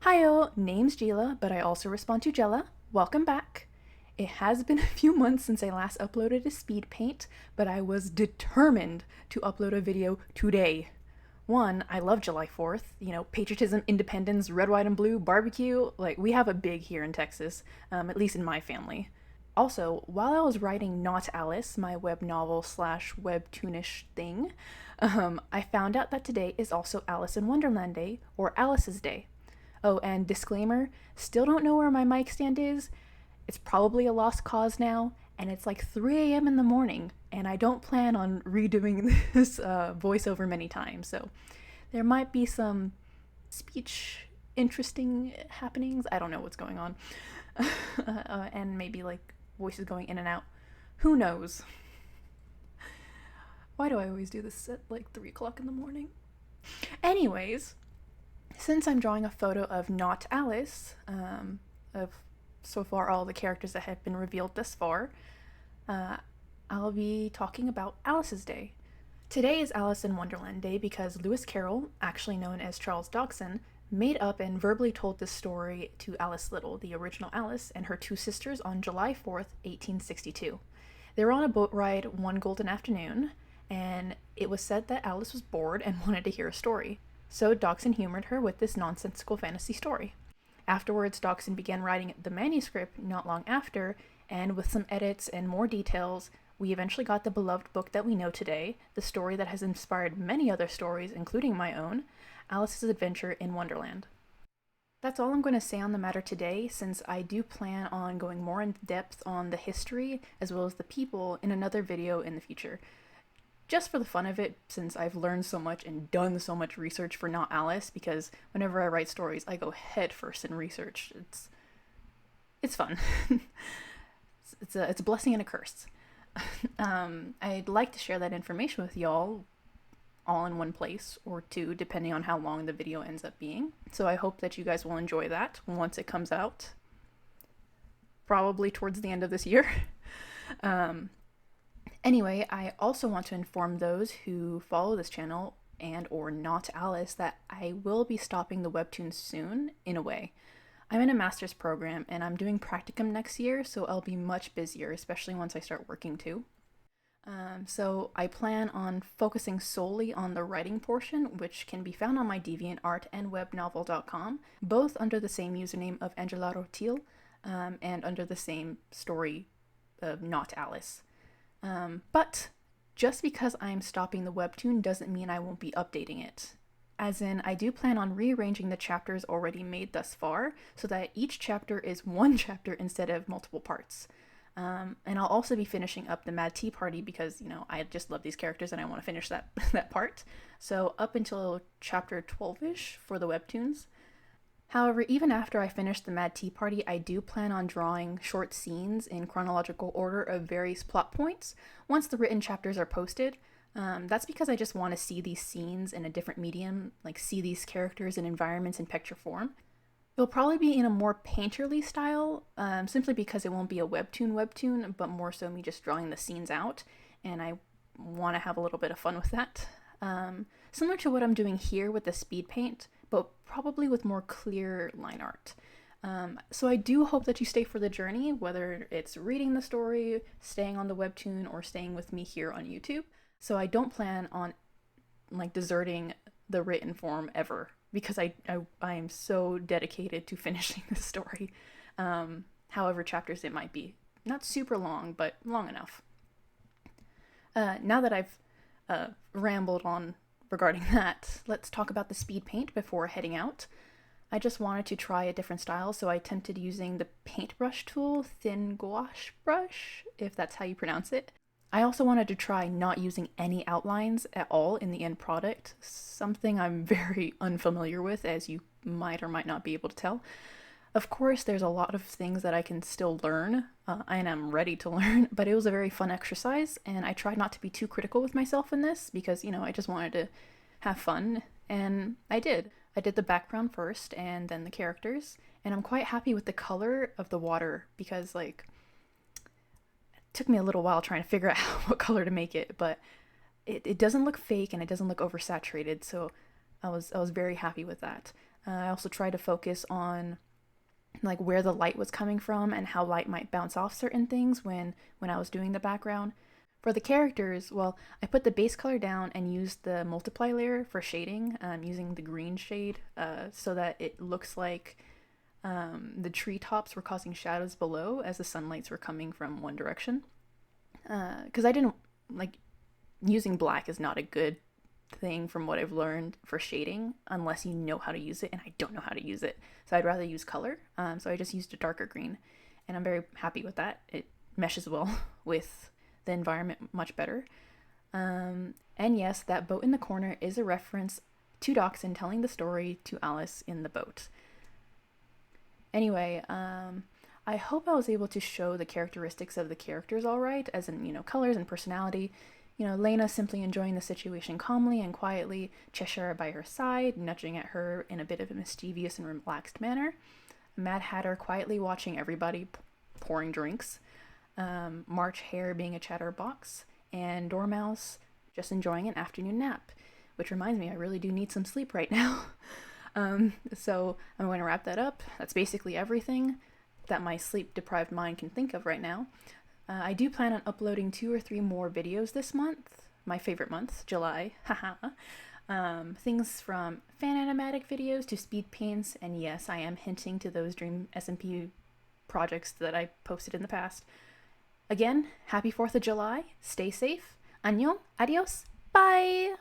Hiyo, name's Geela, but I also respond to Gela. Welcome back. It has been a few months since I last uploaded a Speedpaint, but I was determined to upload a video today. One, I love July 4th. Patriotism, independence, red, white, and blue, barbecue. Like, we have a big here in Texas, at least in my family. Also, while I was writing Not Alice, my web novel slash webtoonish thing, I found out that today is also Alice in Wonderland Day, or Alice's Day. Oh, and disclaimer, still don't know where my mic stand is. It's probably a lost cause now, and it's like 3 a.m. in the morning, and I don't plan on redoing this voiceover many times, so there might be some speech interesting happenings. I don't know what's going on. And maybe like voices going in and out. Who knows? Why do I always do this at like 3 o'clock in the morning? Anyways, since I'm drawing a photo of Not Alice, of so far all the characters that have been revealed thus far, I'll be talking about Alice's Day. Today is Alice in Wonderland Day because Lewis Carroll, actually known as Charles Dodgson, made up and verbally told this story to Alice Little, the original Alice, and her two sisters on July 4th, 1862. They were on a boat ride one golden afternoon, and it was said that Alice was bored and wanted to hear a story. So Dodgson humored her with this nonsensical fantasy story. Afterwards, Dodgson began writing the manuscript not long after, and with some edits and more details, we eventually got the beloved book that we know today, the story that has inspired many other stories, including my own, Alice's Adventure in Wonderland. That's all I'm going to say on the matter today, since I do plan on going more in depth on the history as well as the people in another video in the future. Just for the fun of it, since I've learned so much and done so much research for Not Alice, because whenever I write stories, I go head first in research. It's fun. it's a blessing and a curse. I'd like to share that information with y'all all in one place, or two, depending on how long the video ends up being. So I hope that you guys will enjoy that once it comes out. Probably towards the end of this year. Anyway, I also want to inform those who follow this channel and or Not Alice that I will be stopping the webtoons soon, in a way. I'm in a master's program and I'm doing practicum next year, so I'll be much busier, especially once I start working too. So I plan on focusing solely on the writing portion, which can be found on my DeviantArt and webnovel.com, both under the same username of Angela Rotil, and under the same story of Not Alice. But just because I'm stopping the webtoon doesn't mean I won't be updating it. As in, I do plan on rearranging the chapters already made thus far, so that each chapter is one chapter instead of multiple parts. And I'll also be finishing up the Mad Tea Party because, I just love these characters and I want to finish that part. So up until chapter 12-ish for the webtoons. However, even after I finish the Mad Tea Party, I do plan on drawing short scenes in chronological order of various plot points once the written chapters are posted. That's because I just want to see these scenes in a different medium, like see these characters and environments in picture form. It'll probably be in a more painterly style, simply because it won't be a webtoon, but more so me just drawing the scenes out, and I want to have a little bit of fun with that. Similar to what I'm doing here with the speed paint, but probably with more clear line art. So I do hope that you stay for the journey, whether it's reading the story, staying on the webtoon, or staying with me here on YouTube. So I don't plan on deserting the written form ever, because I am so dedicated to finishing this story, however chapters it might be. Not super long, but long enough. Now that I've rambled on regarding that, let's talk about the speed paint before heading out. I just wanted to try a different style, so I attempted using the paintbrush tool, thin gouache brush, if that's how you pronounce it. I also wanted to try not using any outlines at all in the end product, something I'm very unfamiliar with, as you might or might not be able to tell. Of course, there's a lot of things that I can still learn, and I'm ready to learn, but it was a very fun exercise, and I tried not to be too critical with myself in this, because, I just wanted to have fun, and I did. I did the background first, and then the characters, and I'm quite happy with the color of the water, because, took me a little while trying to figure out what color to make it, but it doesn't look fake and it doesn't look oversaturated, so I was very happy with that. I also tried to focus on like where the light was coming from and how light might bounce off certain things when I was doing the background. For the characters, well, I put the base color down and used the multiply layer for shading, using the green shade so that it looks like the treetops were causing shadows below as the sunlights were coming from one direction. Because I didn't like using black is not a good thing from what I've learned for shading unless you know how to use it, and I don't know how to use it. So I'd rather use color. So I just used a darker green, and I'm very happy with that. It meshes well with the environment much better. And yes, that boat in the corner is a reference to Dachshund telling the story to Alice in the boat. Anyway, I hope I was able to show the characteristics of the characters all right, as in, colors and personality. Lena simply enjoying the situation calmly and quietly, Cheshire by her side, nudging at her in a bit of a mischievous and relaxed manner, Mad Hatter quietly watching everybody pouring drinks, March Hare being a chatterbox, and Dormouse just enjoying an afternoon nap, which reminds me I really do need some sleep right now. So I'm going to wrap that up. That's basically everything that my sleep-deprived mind can think of right now. I do plan on uploading 2 or 3 more videos this month, my favorite month, July, haha. Things from fan animatic videos to speed paints, and yes, I am hinting to those Dream SMP projects that I posted in the past. Again, happy 4th of July, stay safe, annyeong, adios, bye!